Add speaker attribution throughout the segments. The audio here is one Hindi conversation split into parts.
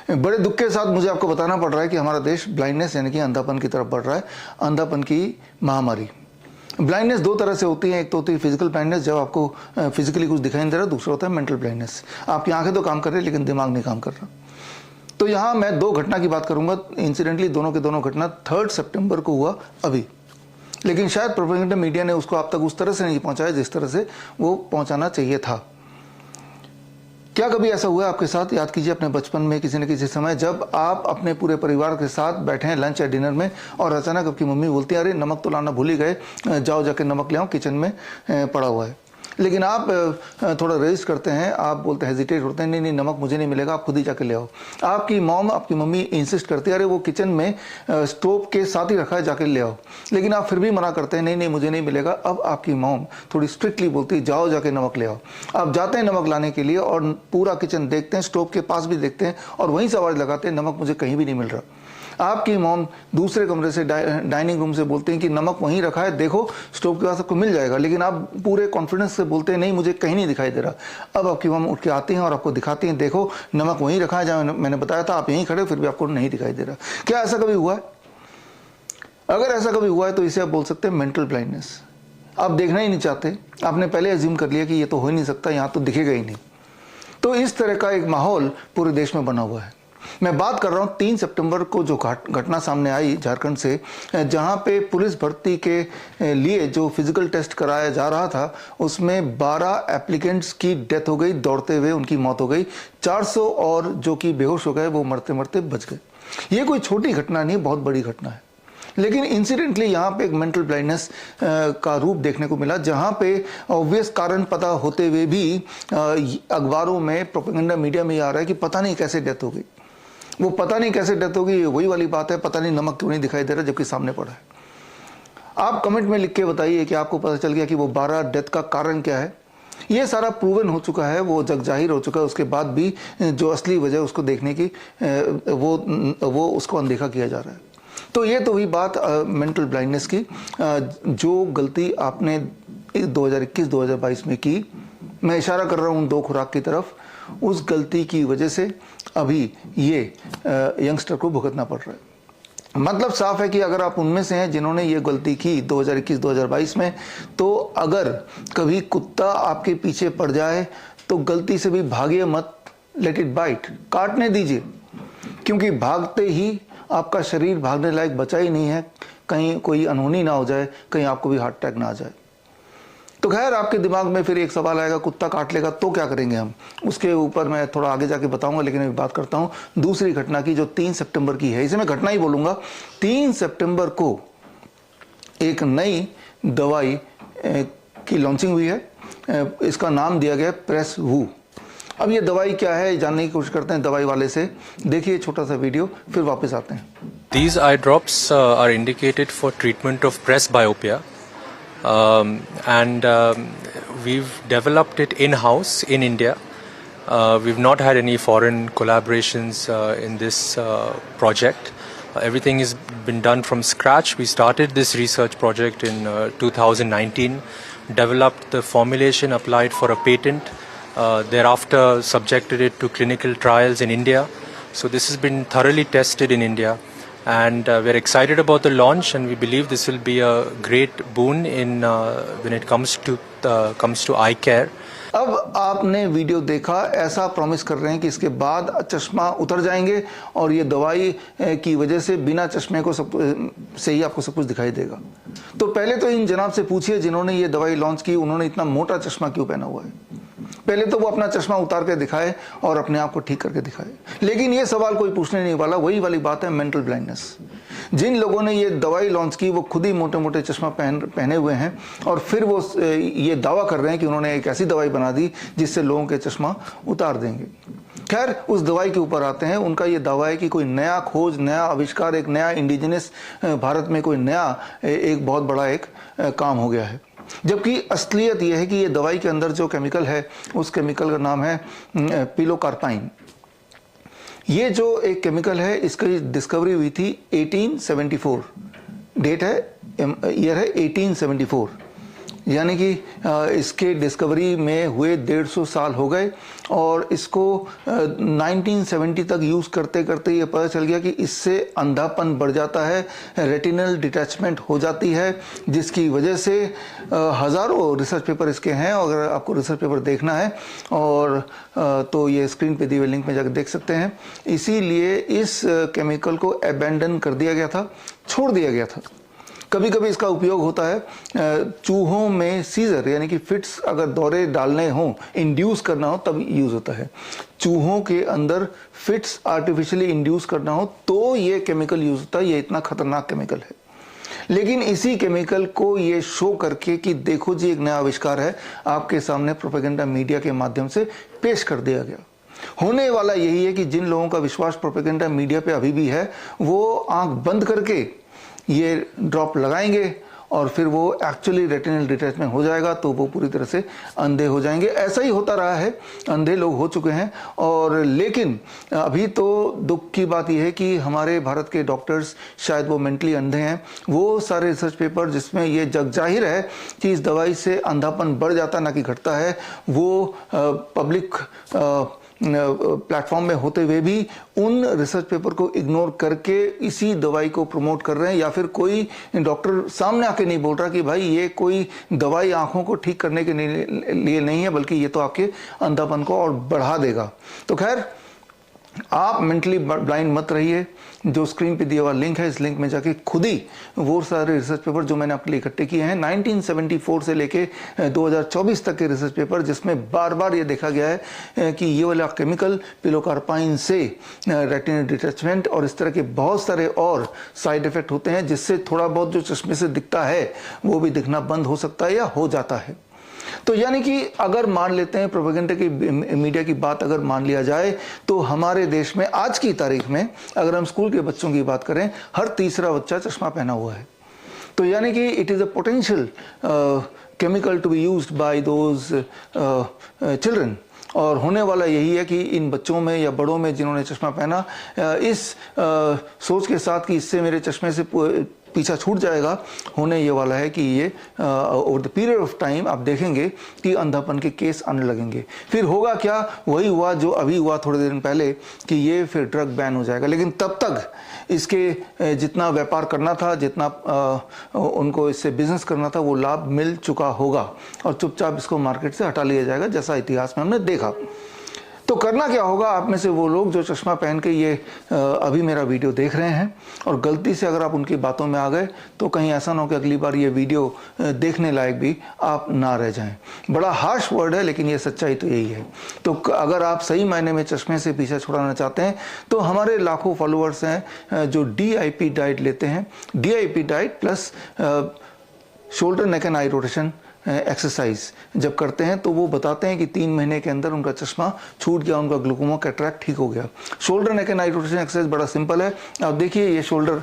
Speaker 1: बड़े दुख के साथ मुझे आपको बताना पड़ रहा है कि हमारा देश ब्लाइंडनेस यानी कि अंधापन की तरफ बढ़ रहा है। अंधापन की महामारी। ब्लाइंडनेस दो तरह से होती है, एक तो होती है फिजिकल ब्लाइंडनेस, जब आपको फिजिकली कुछ दिखाई नहीं दे रहा, दूसरा होता है मेंटल ब्लाइंडनेस, आपकी आंखें तो काम कर रही है लेकिन दिमाग नहीं काम कर रहा। तो यहाँ मैं दो घटना की बात करूंगा। इंसिडेंटली दोनों के दोनों घटना 3 सितंबर को हुआ अभी, लेकिन शायद प्रोपेगेंडा मीडिया ने उसको आप तक उस तरह से नहीं पहुंचाया जिस तरह से वो पहुंचाना चाहिए था। क्या कभी ऐसा हुआ आपके साथ? याद कीजिए अपने बचपन में किसी न किसी समय जब आप अपने पूरे परिवार के साथ बैठे हैं लंच या डिनर में और अचानक आपकी मम्मी बोलती है अरे नमक तो लाना भूल ही गए, जाओ जाके नमक ले आओ, किचन में पड़ा हुआ है। लेकिन आप थोड़ा रेजिस्ट करते हैं, आप बोलते हैं, हेजिटेट होते हैं, नहीं नहीं नमक मुझे नहीं मिलेगा, आप खुद ही जाके ले आओ। आपकी मम्मी इंसिस्ट करती है अरे वो किचन में स्टोव के साथ ही रखा है, जाके ले आओ, लेकिन आप फिर भी मना करते हैं, नहीं नहीं मुझे नहीं मिलेगा। अब आपकी मॉम थोड़ी स्ट्रिक्टली बोलती है जाओ जाके नमक ले आओ। आप जाते हैं नमक लाने के लिए और पूरा किचन देखते हैं, स्टोव के पास भी देखते हैं और वहीं से आवाज़ लगाते हैं नमक मुझे कहीं भी नहीं मिल रहा। आपकी मॉम दूसरे कमरे से डाइनिंग रूम से बोलते हैं कि नमक वहीं रखा है, देखो स्टोव के पास आपको मिल जाएगा, लेकिन आप पूरे कॉन्फिडेंस से बोलते हैं नहीं मुझे कहीं नहीं दिखाई दे रहा। अब आपकी मॉम उठ के आती हैं और आपको दिखाती हैं देखो नमक वहीं रखा है जहाँ मैंने बताया था, आप यहीं खड़े फिर भी आपको नहीं दिखाई दे रहा। क्या ऐसा कभी हुआ है? अगर ऐसा कभी हुआ है तो इसे आप बोल सकते हैं मेंटल ब्लाइंडनेस। आप देखना ही नहीं चाहते, आपने पहले अज्यूम कर लिया कि ये तो हो ही नहीं सकता, यहाँ तो दिखेगा ही नहीं। तो इस तरह का एक माहौल पूरे देश में बना हुआ है। मैं बात कर रहा हूँ 3 सितंबर को जो घटना सामने आई झारखंड से, जहाँ पे पुलिस भर्ती के लिए जो फिजिकल टेस्ट कराया जा रहा था उसमें 12 एप्लीकेंट्स की डेथ हो गई, दौड़ते हुए उनकी मौत हो गई। 400 और जो कि बेहोश हो गए वो मरते मरते बच गए। ये कोई छोटी घटना नहीं, बहुत बड़ी घटना है। लेकिन इंसिडेंटली यहाँ पे एक मेंटल ब्लाइंडनेस का रूप देखने को मिला, जहाँ पे ऑब्वियस कारण पता होते हुए भी अखबारों में, प्रोपेगेंडा मीडिया में ये आ रहा है कि पता नहीं कैसे डेथ हो गई। वो पता नहीं कैसे डेथ होगी, वही वाली बात है, पता नहीं नमक क्यों नहीं दिखाई दे रहा जबकि सामने पड़ा है। आप कमेंट में लिख के बताइए कि आपको पता चल गया कि वो 12 डेथ का कारण क्या है। ये सारा प्रूवन हो चुका है, वो जग जाहिर हो चुका है, उसके बाद भी जो असली वजह उसको देखने की वो उसको अनदेखा किया जा रहा है। तो ये तो हुई बात मेंटल ब्लाइंडनेस की। जो गलती आपने 2021-2022 में की, मैं इशारा कर रहा हूँ 2 खुराक की तरफ, उस गलती की वजह से अभी ये यंगस्टर को भुगतना पड़ रहा है। मतलब साफ है कि अगर आप उनमें से हैं जिन्होंने ये गलती की 2021-2022 में, तो अगर कभी कुत्ता आपके पीछे पड़ जाए तो गलती से भी भागिए मत, लेट इट बाइट, काटने दीजिए, क्योंकि भागते ही आपका शरीर भागने लायक बचा ही नहीं है, कहीं कोई अनहोनी ना हो जाए, कहीं आपको भी हार्ट अटैक ना आ जाए। तो खैर आपके दिमाग में फिर एक सवाल आएगा, कुत्ता काट लेगा तो क्या करेंगे हम? उसके ऊपर मैं थोड़ा आगे जाके बताऊंगा, लेकिन अभी बात करता हूं दूसरी घटना की जो 3 सितंबर की है। इसे मैं घटना ही बोलूंगा। 3 सितंबर को एक नई दवाई की लॉन्चिंग हुई है। इसका नाम दिया गया प्रेसवू। अब ये दवाई क्या है जानने की कोशिश करते हैं दवाई वाले से। देखिए छोटा सा वीडियो, फिर वापस आते हैं।
Speaker 2: These eye drops are indicated for treatment of presbyopia. And we've developed it in-house in India. We've not had any foreign collaborations in this project. Everything has been done from scratch. We started this research project in 2019, developed the formulation, applied for a patent, thereafter subjected it to clinical trials in India. So this has been thoroughly tested in India. And we're excited about the launch, and we believe this will be a great boon in when it comes to eye care.
Speaker 1: अब आपने वीडियो देखा, ऐसा प्रॉमिस कर रहे हैं कि इसके बाद चश्मा उतर जाएंगे और ये दवाई की वजह से बिना चश्मे को से ही आपको सब कुछ दिखाई देगा। तो पहले तो इन जनाब से पूछिए जिन्होंने ये दवाई लॉन्च की, उन्होंने इतना मोटा चश्मा क्यों पहना हुआ है? पहले तो वो अपना चश्मा उतार के दिखाए और अपने आप को ठीक करके दिखाए। लेकिन ये सवाल कोई पूछने नहीं वाला। वही वाली बात है मेंटल ब्लाइंडनेस। जिन लोगों ने ये दवाई लॉन्च की वो खुद ही मोटे मोटे चश्मा पहने हुए हैं और फिर वो ये दावा कर रहे हैं कि उन्होंने एक ऐसी दवाई बना दी जिससे लोगों के चश्मा उतार देंगे। खैर उस दवाई के ऊपर आते हैं। उनका ये दावा है कि कोई नया खोज, नया आविष्कार, एक नया इंडिजिनस भारत में कोई नया एक बहुत बड़ा एक काम हो गया है। जबकि असलियत यह है कि ये दवाई के अंदर जो केमिकल है उस केमिकल का नाम है पिलोकार्पाइन। ये जो एक केमिकल है इसकी डिस्कवरी हुई थी 1874, डेट है, ईयर है 1874। यानी कि इसके डिस्कवरी में हुए 150 साल हो गए और इसको 1970 तक यूज़ करते करते ये पता चल गया कि इससे अंधापन बढ़ जाता है, रेटिनल डिटैचमेंट हो जाती है, जिसकी वजह से हज़ारों रिसर्च पेपर इसके हैं। अगर आपको रिसर्च पेपर देखना है और तो ये स्क्रीन पे दिए हुए लिंक में जाकर देख सकते हैं। इसीलिए इस केमिकल को अबैंडन कर दिया गया था, छोड़ दिया गया था। कभी कभी इसका उपयोग होता है चूहों में सीजर यानी कि फिट्स अगर दौरे डालने हों, इंड्यूस करना हो, तब यूज़ होता है। चूहों के अंदर फिट्स आर्टिफिशियली इंड्यूस करना हो तो ये केमिकल यूज़ होता है। ये इतना खतरनाक केमिकल है। लेकिन इसी केमिकल को ये शो करके कि देखो जी एक नया आविष्कार है, आपके सामने प्रोपेगेंडा मीडिया के माध्यम से पेश कर दिया गया। होने वाला यही है कि जिन लोगों का विश्वास प्रोपेगेंडा मीडिया पे अभी भी है, वो आंख बंद करके ये ड्रॉप लगाएंगे और फिर वो एक्चुअली रेटिनल डिटैचमेंट हो जाएगा तो वो पूरी तरह से अंधे हो जाएंगे। ऐसा ही होता रहा है, अंधे लोग हो चुके हैं। और लेकिन अभी तो दुख की बात यह है कि हमारे भारत के डॉक्टर्स शायद वो मेंटली अंधे हैं। वो सारे रिसर्च पेपर जिसमें ये जग जाहिर है कि इस दवाई से अंधापन बढ़ जाता ना कि घटता है, वो पब्लिक प्लेटफॉर्म में होते हुए भी उन रिसर्च पेपर को इग्नोर करके इसी दवाई को प्रमोट कर रहे हैं। या फिर कोई डॉक्टर सामने आके नहीं बोल रहा कि भाई ये कोई दवाई आंखों को ठीक करने के लिए नहीं है, बल्कि ये तो आपके अंधापन को और बढ़ा देगा। तो खैर, आप मेंटली ब्लाइंड मत रहिए। जो स्क्रीन पे दिया हुआ लिंक है, इस लिंक में जाके खुद ही वो सारे रिसर्च पेपर जो मैंने आपके लिए इकट्ठे किए हैं, 1974 से लेके 2024 तक के रिसर्च पेपर, जिसमें बार बार ये देखा गया है कि ये वाला केमिकल पिलोकार्पाइन से रेटिनल डिटैचमेंट और इस तरह के बहुत सारे और साइड इफेक्ट होते हैं, जिससे थोड़ा बहुत जो चश्मे से दिखता है वो भी दिखना बंद हो सकता है या हो जाता है। तो यानी कि अगर मान लेते हैं प्रोपेगेंडा की मीडिया की बात अगर मान लिया जाए तो हमारे देश में आज की तारीख में अगर हम स्कूल के बच्चों की बात करें, हर तीसरा बच्चा चश्मा पहना हुआ है। तो यानी कि it is a potential chemical to be used by those children. और होने वाला यही है कि इन बच्चों में या बड़ों में जिन्होंने चश्मा पहना, इस सोच के साथ कि इससे मेरे चश्मे से पीछा छूट जाएगा, होने ये वाला है कि ये over the period of time आप देखेंगे कि अंधापन के केस आने लगेंगे। फिर होगा क्या, वही हुआ जो अभी हुआ थोड़े दिन पहले कि ये फिर ड्रग बैन हो जाएगा। लेकिन तब तक इसके जितना व्यापार करना था, जितना उनको इससे बिजनेस करना था, वो लाभ मिल चुका होगा और चुपचाप इसको मार्केट से हटा लिया जाएगा, जैसा इतिहास में हमने देखा। तो करना क्या होगा, आप में से वो लोग जो चश्मा पहन के ये अभी मेरा वीडियो देख रहे हैं और गलती से अगर आप उनकी बातों में आ गए तो कहीं ऐसा ना हो कि अगली बार ये वीडियो देखने लायक भी आप ना रह जाएं। बड़ा हार्श वर्ड है, लेकिन ये सच्चाई तो यही है। तो अगर आप सही मायने में चश्मे से पीछा छुड़ाना चाहते हैं तो हमारे लाखों फॉलोअर्स हैं जो DIP डाइट लेते हैं। DIP diet plus shoulder neck and I rotation exercise जब करते हैं तो वो बताते हैं कि 3 महीने के अंदर उनका चश्मा छूट गया, उनका ग्लूकोमा कैटरैक्ट ठीक हो गया। Shoulder neck and I rotation exercise बड़ा सिंपल है। आप देखिए, ये शोल्डर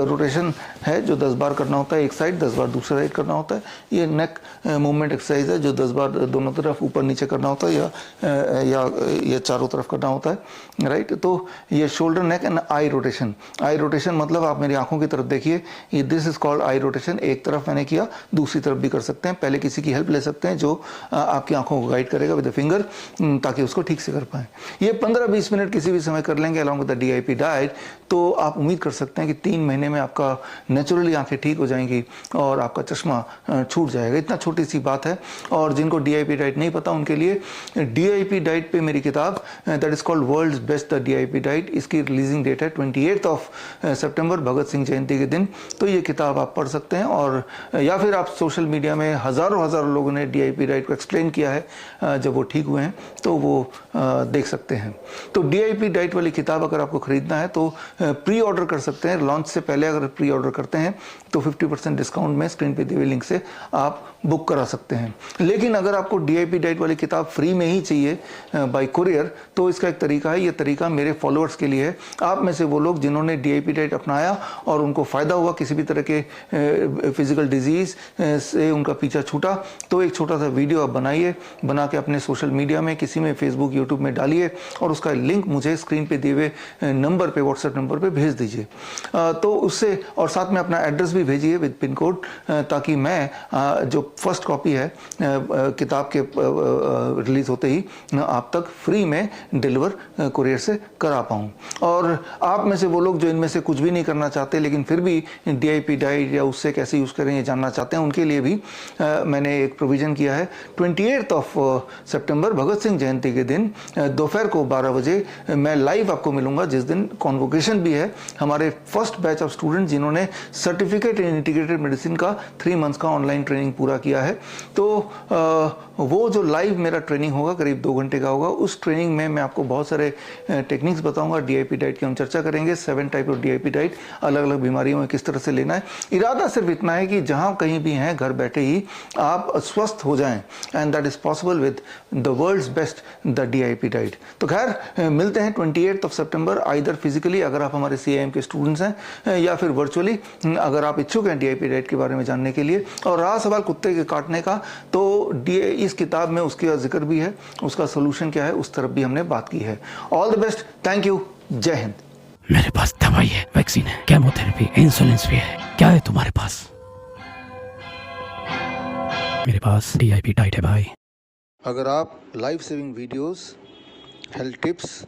Speaker 1: रोटेशन है जो 10 बार करना होता है एक साइड, 10 बार दूसरा साइड करना होता है। ये नेक मूवमेंट एक्सरसाइज है जो 10 बार दोनों तरफ ऊपर नीचे करना होता है या ये चारों तरफ करना होता है, राइट। तो ये shoulder neck and I rotation, I rotation मतलब आप मेरी आंखों की तरफ देखिए, ये this is called I rotation. एक तरफ मैंने किया, दूसरी तरफ भी कर सकते हैं। पहले किसी की हेल्प ले सकते हैं जो आपकी आंखों को गाइड करेगा विद द फिंगर, ताकि उसको ठीक से कर पाएं। ये 15-20 मिनट किसी भी समय कर लेंगे along with the DIP diet, तो आप उम्मीद कर सकते हैं कि 3 महीने में आपका नेचुरली आंखें ठीक हो जाएंगी और आपका चश्मा छूट जाएगा। इतना छोटी सी बात है। और जिनको DIP डाइट नहीं पता उनके लिए DIP डाइट पे मेरी किताब that is called world's best the DIP diet, इसकी रिलीजिंग डेट है 28 सितंबर, भगत सिंह जयंती के दिन। तो ये किताब आप पढ़ सकते हैं। और या फिर आप सोशल मीडिया में हज़ारों लोगों ने DIP डाइट को एक्सप्लेन किया है जब वो ठीक हुए हैं, तो वो देख सकते हैं। तो DIP डाइट वाली किताब अगर आपको खरीदना है तो प्री ऑर्डर कर सकते हैं। लॉन्च से पहले अगर प्री ऑर्डर करते हैं तो 50% डिस्काउंट में स्क्रीन पे दिए हुए लिंक से आप बुक करा सकते हैं। लेकिन अगर आपको DIP डाइट वाली किताब फ्री में ही चाहिए बाय कुरियर, तो इसका एक तरीका है। ये तरीका मेरे फॉलोअर्स के लिए है। आप में से वो लोग जिन्होंने DIP डाइट अपनाया और उनको फ़ायदा हुआ, किसी भी तरह के फिजिकल डिजीज़ से उनका पीछा छूटा तो एक छोटा सा वीडियो आप बनाइए, बना के अपने सोशल मीडिया में, किसी में फेसबुक यूट्यूब में डालिए और उसका लिंक मुझे स्क्रीन पे दिए हुए नंबर पे, व्हाट्सएप नंबर पे भेज दीजिए। तो उससे, और साथ में अपना एड्रेस भी भेजिए विद पिन कोड, ताकि मैं जो फर्स्ट कॉपी है किताब के रिलीज़ होते ही आप तक फ्री में डिलीवर कुरियर से करा पाऊँ। और आप में से वो लोग जो इनमें से कुछ भी नहीं करना चाहते लेकिन फिर भी DIP डाइट या उससे कैसे यूज़ करें ये जानना चाहते हैं, उनके लिए भी मैंने एक प्रोविज़न किया है। 28 सितंबर भगत सिंह जयंती के दिन दोपहर को 12 बजे मैं लाइव आपको मिलूंगा, जिस दिन कॉन्वोकेशन भी है हमारे फर्स्ट बैच ऑफ स्टूडेंट जिन्होंने सर्टिफिकेट इन इंटीग्रेटेड मेडिसिन का 3 मंथ्स का ऑनलाइन ट्रेनिंग पूरा किया है। तो वो जो लाइव मेरा ट्रेनिंग होगा करीब 2 घंटे का होगा। उस ट्रेनिंग में मैं आपको बहुत सारे टेक्निक्स बताऊंगा। DIP डाइट की हम चर्चा करेंगे, 7 टाइप ऑफ DIP डाइट, अलग अलग बीमारियों में किस तरह से लेना है। इरादा सिर्फ इतना है कि जहां कहीं भी हैं घर बैठे ही आप स्वस्थ हो जाएं, and that is possible with the world's best the DIP diet. तो खैर मिलते हैं 28 सितंबर, आइदर फिजिकली अगर आप हमारे CIM के स्टूडेंट्स हैं, या फिर वर्चुअली अगर आप इच्छुक हैं DIP डाइट के बारे में जानने के लिए। और रहा सवाल कुत्ते के काटने का, तो इस किताब में उसका जिक्र भी है, उसका सोल्यूशन क्या है उस तरफ भी हमने बात की है। All the best, thank you, जय हिंद।
Speaker 3: मेरे पास दवाई है, वैक्सीन है, केमोथेरेपी, इंसुलिन भी है। क्या है तुम्हारे पास? मेरे पास DIP डाइट है भाई।
Speaker 1: अगर आप life saving videos, health tips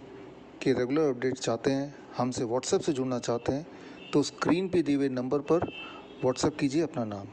Speaker 1: के रेगुलर अपडेट्स चाहते हैं, हमसे व्हाट्सएप से जुड़ना चाहते हैं, तो स्क्रीन पे दिए हुए नंबर पर व्हाट्सएप कीजिए अपना नाम।